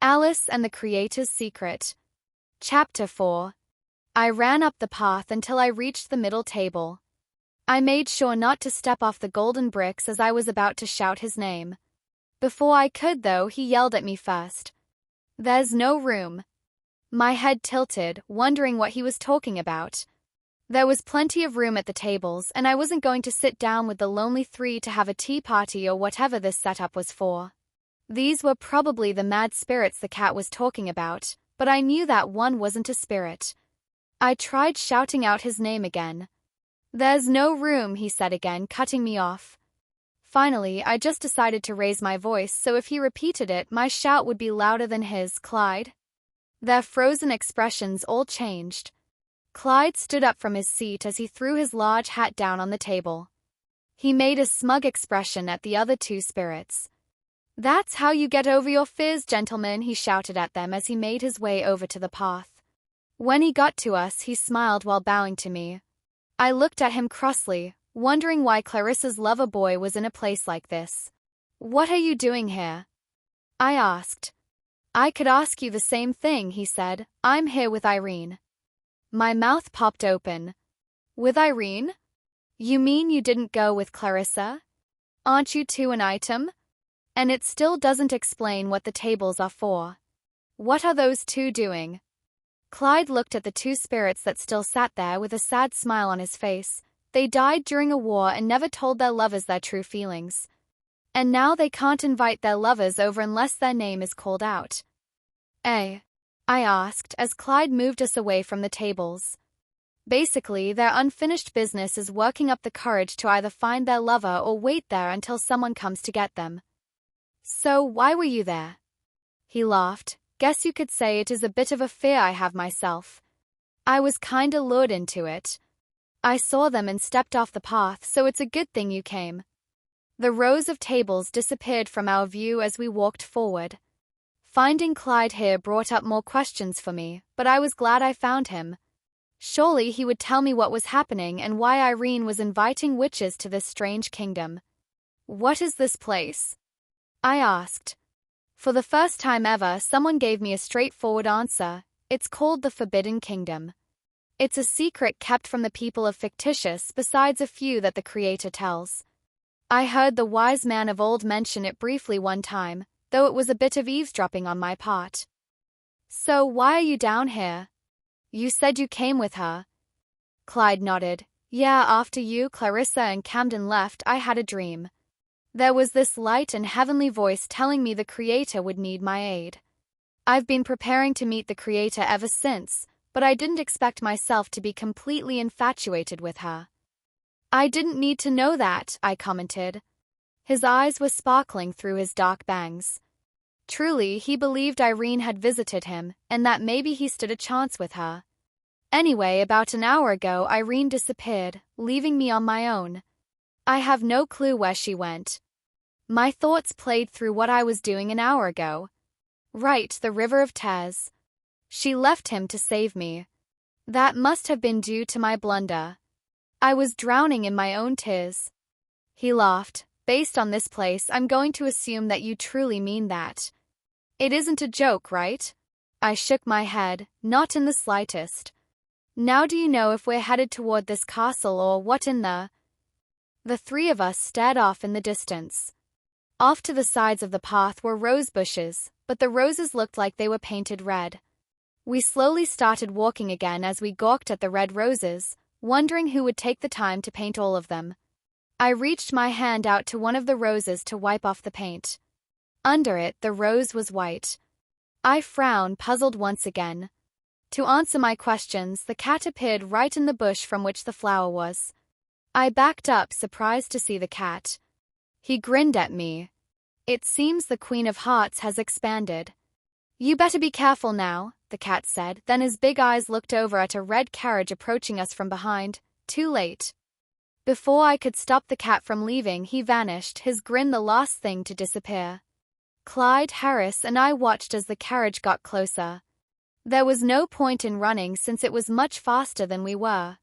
Alice and the Creator's Secret. Chapter 4. I ran up the path until I reached the middle table. I made sure not to step off the golden bricks as I was about to shout his name. Before I could, though, he yelled at me first. "There's no room." My head tilted, wondering what he was talking about. There was plenty of room at the tables, and I wasn't going to sit down with the lonely three to have a tea party or whatever this setup was for. These were probably the mad spirits the cat was talking about, but I knew that one wasn't a spirit. I tried shouting out his name again. "There's no room," he said again, cutting me off. Finally, I just decided to raise my voice so if he repeated it, my shout would be louder than his. "Clyde?" Their frozen expressions all changed. Clyde stood up from his seat as he threw his large hat down on the table. He made a smug expression at the other two spirits. "That's how you get over your fears, gentlemen," he shouted at them as he made his way over to the path. When he got to us, he smiled while bowing to me. I looked at him crossly, wondering why Clarissa's lover boy was in a place like this. "What are you doing here?" I asked. "I could ask you the same thing," he said. "I'm here with Irene." My mouth popped open. "With Irene? You mean you didn't go with Clarissa? Aren't you two an item? And it still doesn't explain what the tables are for. What are those two doing?" Clyde looked at the two spirits that still sat there with a sad smile on his face. They died during a war and never told their lovers their true feelings. And now they can't invite their lovers over unless their name is called out. "Eh?" I asked as Clyde moved us away from the tables. Basically, their unfinished business is working up the courage to either find their lover or wait there until someone comes to get them. "So why were you there?" He laughed. "Guess you could say it is a bit of a fear I have myself. I was kinda lured into it. I saw them and stepped off the path, so it's a good thing you came." The rows of tables disappeared from our view as we walked forward. Finding Clyde here brought up more questions for me, but I was glad I found him. Surely he would tell me what was happening and why Irene was inviting witches to this strange kingdom. "What is this place?" I asked. For the first time ever, someone gave me a straightforward answer. It's called the Forbidden Kingdom. It's a secret kept from the people of Fictitious besides a few that the Creator tells. I heard the wise man of old mention it briefly one time, though it was a bit of eavesdropping on my part. "So why are you down here? You said you came with her." Clyde nodded. "Yeah, after you, Clarissa, and Camden left, I had a dream. There was this light and heavenly voice telling me the Creator would need my aid. I've been preparing to meet the Creator ever since, but I didn't expect myself to be completely infatuated with her." "I didn't need to know that," I commented. His eyes were sparkling through his dark bangs. Truly, he believed Irene had visited him, and that maybe he stood a chance with her. Anyway, about an hour ago, Irene disappeared, leaving me on my own. I have no clue where she went. My thoughts played through what I was doing an hour ago. Right, the River of Tears. She left him to save me. That must have been due to my blunder. I was drowning in my own tears. He laughed. "Based on this place, I'm going to assume that you truly mean that. It isn't a joke, right?" I shook my head. "Not in the slightest. Now do you know if we're headed toward this castle or what in the—" The three of us stared off in the distance. Off to the sides of the path were rose bushes, but the roses looked like they were painted red. We slowly started walking again as we gawked at the red roses, wondering who would take the time to paint all of them. I reached my hand out to one of the roses to wipe off the paint. Under it, the rose was white. I frowned, puzzled once again. To answer my questions, the cat appeared right in the bush from which the flower was. I backed up, surprised to see the cat. He grinned at me. "It seems the Queen of Hearts has expanded." "You better be careful now," the cat said, then his big eyes looked over at a red carriage approaching us from behind. Too late. Before I could stop the cat from leaving, he vanished, his grin the last thing to disappear. Clyde, Harris, and I watched as the carriage got closer. There was no point in running since it was much faster than we were.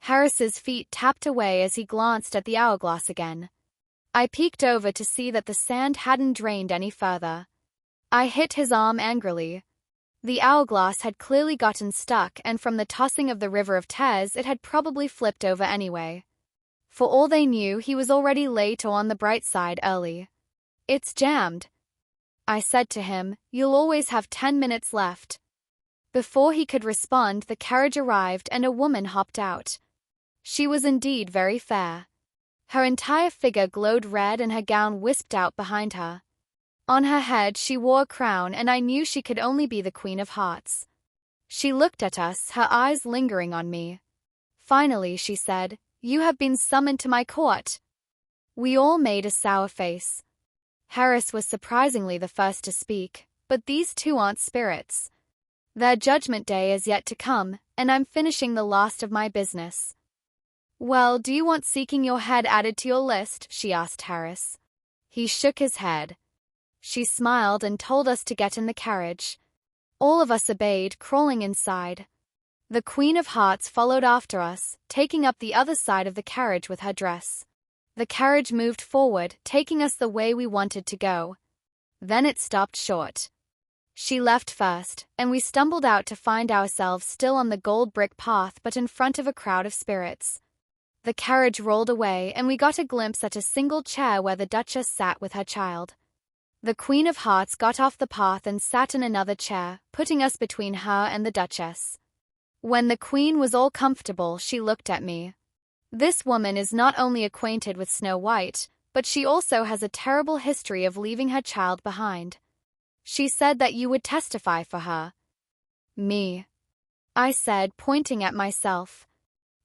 Harris's feet tapped away as he glanced at the hourglass again. I peeked over to see that the sand hadn't drained any further. I hit his arm angrily. The hourglass had clearly gotten stuck, and from the tossing of the river of tears it had probably flipped over anyway. For all they knew, he was already late or on the bright side early. "It's jammed," I said to him. "You'll always have 10 minutes left." Before he could respond, the carriage arrived and a woman hopped out. She was indeed very fair. Her entire figure glowed red and her gown wisped out behind her. On her head she wore a crown, and I knew she could only be the Queen of Hearts. She looked at us, her eyes lingering on me. Finally she said, "You have been summoned to my court." We all made a sour face. Harris was surprisingly the first to speak. "But these two aren't spirits. Their judgment day is yet to come, and I'm finishing the last of my business." "Well, do you want seeking your head added to your list?" she asked Harris. He shook his head. She smiled and told us to get in the carriage. All of us obeyed, crawling inside. The Queen of Hearts followed after us, taking up the other side of the carriage with her dress. The carriage moved forward, taking us the way we wanted to go. Then it stopped short. She left first, and we stumbled out to find ourselves still on the gold brick path but in front of a crowd of spirits. The carriage rolled away, and we got a glimpse at a single chair where the Duchess sat with her child. The Queen of Hearts got off the path and sat in another chair, putting us between her and the Duchess. When the Queen was all comfortable, she looked at me. "This woman is not only acquainted with Snow White, but she also has a terrible history of leaving her child behind. She said that you would testify for her." "Me?" I said, pointing at myself.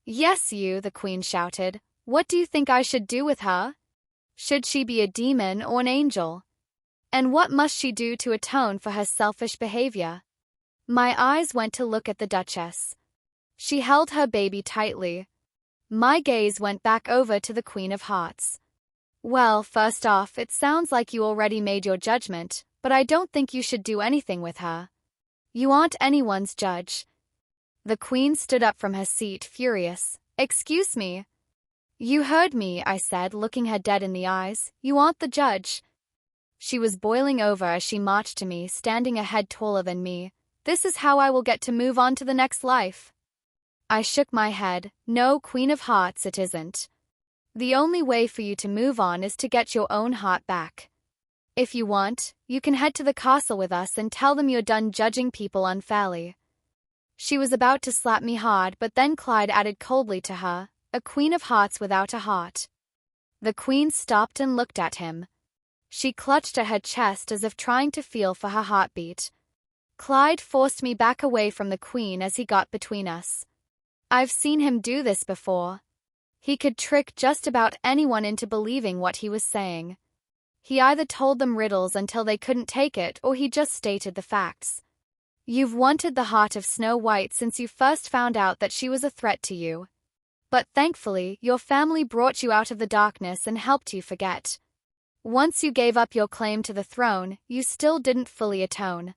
"Yes, you," the Queen shouted. "What do you think I should do with her? Should she be a demon or an angel? And what must she do to atone for her selfish behavior?" My eyes went to look at the Duchess. She held her baby tightly. My gaze went back over to the Queen of Hearts. "Well, first off, it sounds like you already made your judgment, but I don't think you should do anything with her. You aren't anyone's judge." The Queen stood up from her seat, furious. "Excuse me." "You heard me," I said, looking her dead in the eyes. "You aren't the judge." She was boiling over as she marched to me, standing a head taller than me. "This is how I will get to move on to the next life." I shook my head. "No, Queen of Hearts, it isn't. The only way for you to move on is to get your own heart back. If you want, you can head to the castle with us and tell them you're done judging people unfairly." She was about to slap me hard, but then Clyde added coldly to her, "A Queen of Hearts without a heart." The Queen stopped and looked at him. She clutched at her chest as if trying to feel for her heartbeat. Clyde forced me back away from the Queen as he got between us. I've seen him do this before. He could trick just about anyone into believing what he was saying. He either told them riddles until they couldn't take it, or he just stated the facts. "You've wanted the heart of Snow White since you first found out that she was a threat to you. But thankfully, your family brought you out of the darkness and helped you forget. Once you gave up your claim to the throne, you still didn't fully atone.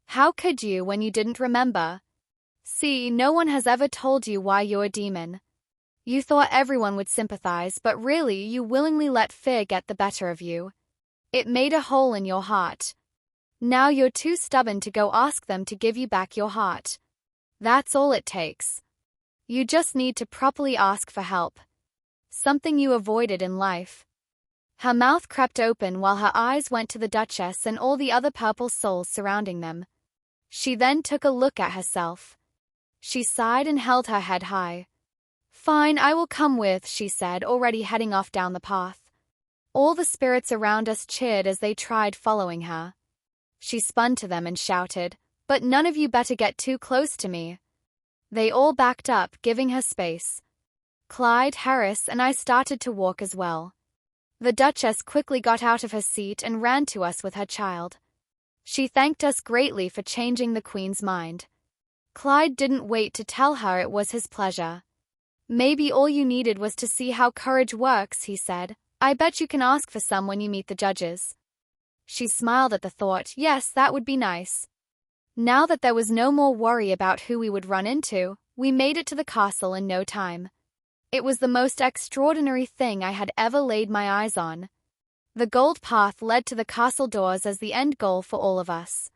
How could you when you didn't remember? See, no one has ever told you why you're a demon. You thought everyone would sympathize, but really you willingly let fear get the better of you. It made a hole in your heart. Now you're too stubborn to go ask them to give you back your heart. That's all it takes. You just need to properly ask for help. Something you avoided in life." Her mouth crept open while her eyes went to the Duchess and all the other purple souls surrounding them. She then took a look at herself. She sighed and held her head high. "Fine, I will come with," she said, already heading off down the path. All the spirits around us cheered as they tried following her. She spun to them and shouted, "But none of you better get too close to me." They all backed up, giving her space. Clyde, Harris, and I started to walk as well. The Duchess quickly got out of her seat and ran to us with her child. She thanked us greatly for changing the Queen's mind. Clyde didn't wait to tell her it was his pleasure. "Maybe all you needed was to see how courage works," he said. "I bet you can ask for some when you meet the judges." She smiled at the thought. Yes, that would be nice. Now that there was no more worry about who we would run into, we made it to the castle in no time. It was the most extraordinary thing I had ever laid my eyes on. The gold path led to the castle doors as the end goal for all of us.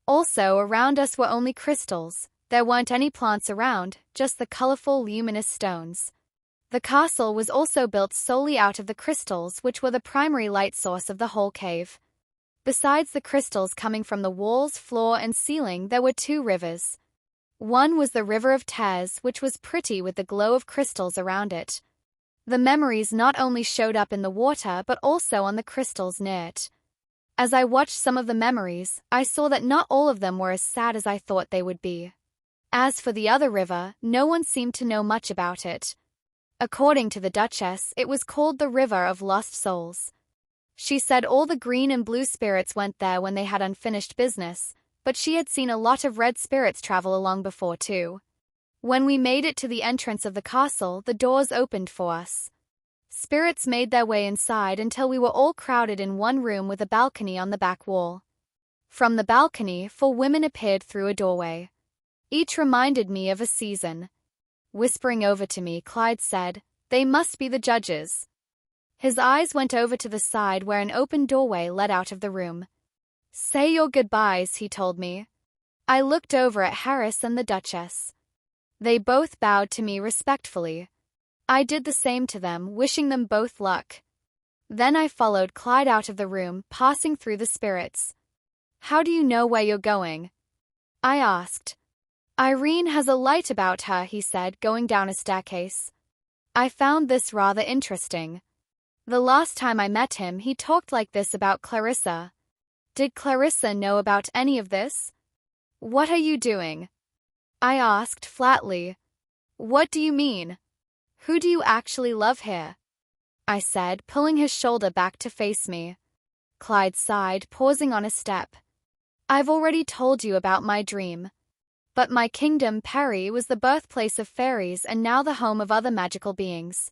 Also, around us were only crystals. There weren't any plants around, just the colorful, luminous stones. The castle was also built solely out of the crystals, which were the primary light source of the whole cave. Besides the crystals coming from the walls, floor, and ceiling, there were two rivers. One was the River of Tears, which was pretty with the glow of crystals around it. The memories not only showed up in the water but also on the crystals near it. As I watched some of the memories, I saw that not all of them were as sad as I thought they would be. As for the other river, no one seemed to know much about it. According to the Duchess, it was called the River of Lost Souls. She said all the green and blue spirits went there when they had unfinished business, but she had seen a lot of red spirits travel along before too. When we made it to the entrance of the castle, the doors opened for us. Spirits made their way inside until we were all crowded in one room with a balcony on the back wall. From the balcony, 4 women appeared through a doorway. Each reminded me of a season. Whispering over to me, Clyde said, "They must be the judges." His eyes went over to the side where an open doorway led out of the room. "Say your goodbyes," he told me. I looked over at Harris and the Duchess. They both bowed to me respectfully. I did the same to them, wishing them both luck. Then I followed Clyde out of the room, passing through the spirits. "How do you know where you're going?" I asked. "Irene has a light about her," he said, going down a staircase. I found this rather interesting. The last time I met him, he talked like this about Clarissa. Did Clarissa know about any of this? "What are you doing?" I asked flatly. "What do you mean? Who do you actually love here?" I said, pulling his shoulder back to face me. Clyde sighed, pausing on a step. "I've already told you about my dream. But my kingdom, Peri, was the birthplace of fairies and now the home of other magical beings.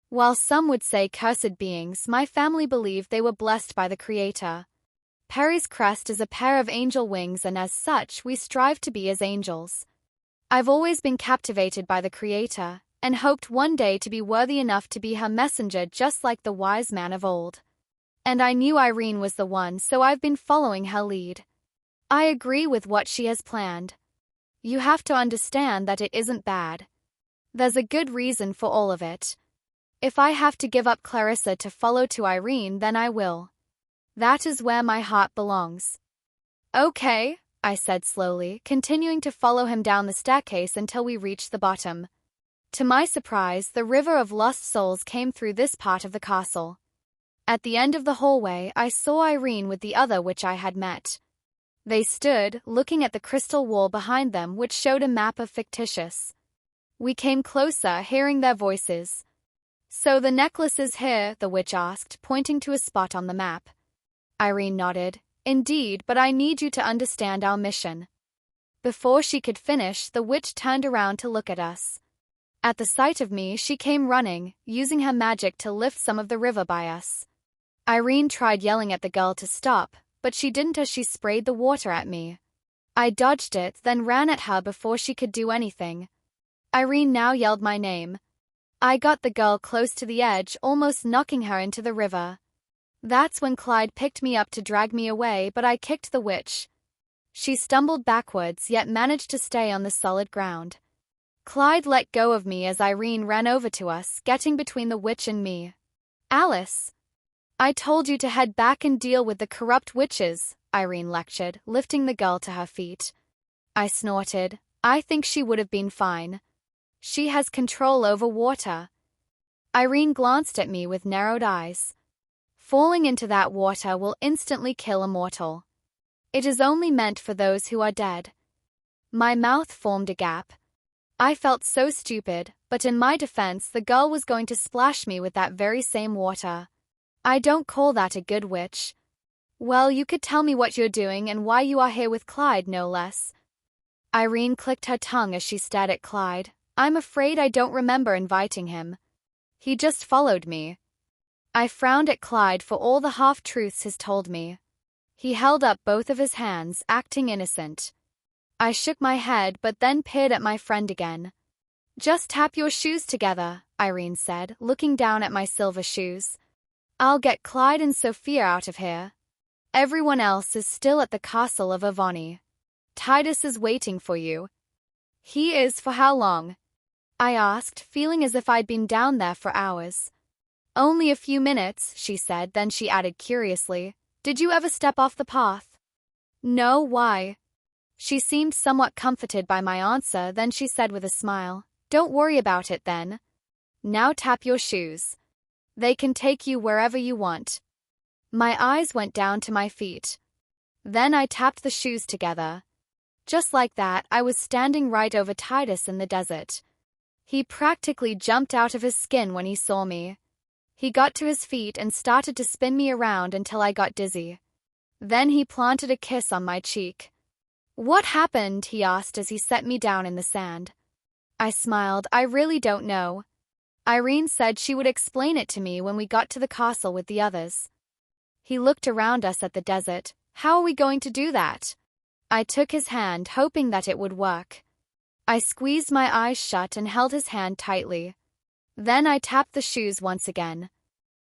While some would say cursed beings, my family believed they were blessed by the Creator. Peri's crest is a pair of angel wings, and as such, we strive to be as angels. I've always been captivated by the Creator, and hoped one day to be worthy enough to be her messenger just like the wise man of old. And I knew Irene was the one, so I've been following her lead. I agree with what she has planned. You have to understand that it isn't bad. There's a good reason for all of it. If I have to give up Clarissa to follow to Irene, then I will. That is where my heart belongs." "Okay," I said slowly, continuing to follow him down the staircase until we reached the bottom. To my surprise, the River of Lost Souls came through this part of the castle. At the end of the hallway, I saw Irene with the other which I had met. They stood, looking at the crystal wall behind them, which showed a map of Fictitious. We came closer, hearing their voices. "So the necklace is here?" the witch asked, pointing to a spot on the map. Irene nodded. "Indeed, but I need you to understand our mission." Before she could finish, the witch turned around to look at us. At the sight of me, she came running, using her magic to lift some of the river by us. Irene tried yelling at the girl to stop, but she didn't as she sprayed the water at me. I dodged it, then ran at her before she could do anything. Irene now yelled my name. I got the girl close to the edge, almost knocking her into the river. That's when Clyde picked me up to drag me away, but I kicked the witch. She stumbled backwards, yet managed to stay on the solid ground. Clyde let go of me as Irene ran over to us, getting between the witch and me. "Alice! I told you to head back and deal with the corrupt witches," Irene lectured, lifting the girl to her feet. I snorted. "I think she would have been fine. She has control over water." Irene glanced at me with narrowed eyes. "Falling into that water will instantly kill a mortal. It is only meant for those who are dead." My mouth formed a gap. I felt so stupid, but in my defense, the girl was going to splash me with that very same water. I don't call that a good witch. "Well, you could tell me what you're doing and why you are here with Clyde, no less." Irene clicked her tongue as she stared at Clyde. "I'm afraid I don't remember inviting him. He just followed me." I frowned at Clyde for all the half-truths he's told me. He held up both of his hands, acting innocent. I shook my head but then peered at my friend again. "Just tap your shoes together," Irene said, looking down at my silver shoes. I'll get Clyde and Sophia out of here. Everyone else is still at the castle of Avoni. Titus is waiting for you. He is for how long? I asked, feeling as if I'd been down there for hours. Only a few minutes, she said, then she added curiously, Did you ever step off the path? No, why? She seemed somewhat comforted by my answer, then she said with a smile, Don't worry about it then. Now tap your shoes. They can take you wherever you want. My eyes went down to my feet. Then I tapped the shoes together. Just like that, I was standing right over Titus in the desert. He practically jumped out of his skin when he saw me. He got to his feet and started to spin me around until I got dizzy. Then he planted a kiss on my cheek. What happened? He asked as he set me down in the sand. I smiled. I really don't know. Irene said she would explain it to me when we got to the castle with the others. He looked around us at the desert. How are we going to do that? I took his hand, hoping that it would work. I squeezed my eyes shut and held his hand tightly. Then I tapped the shoes once again.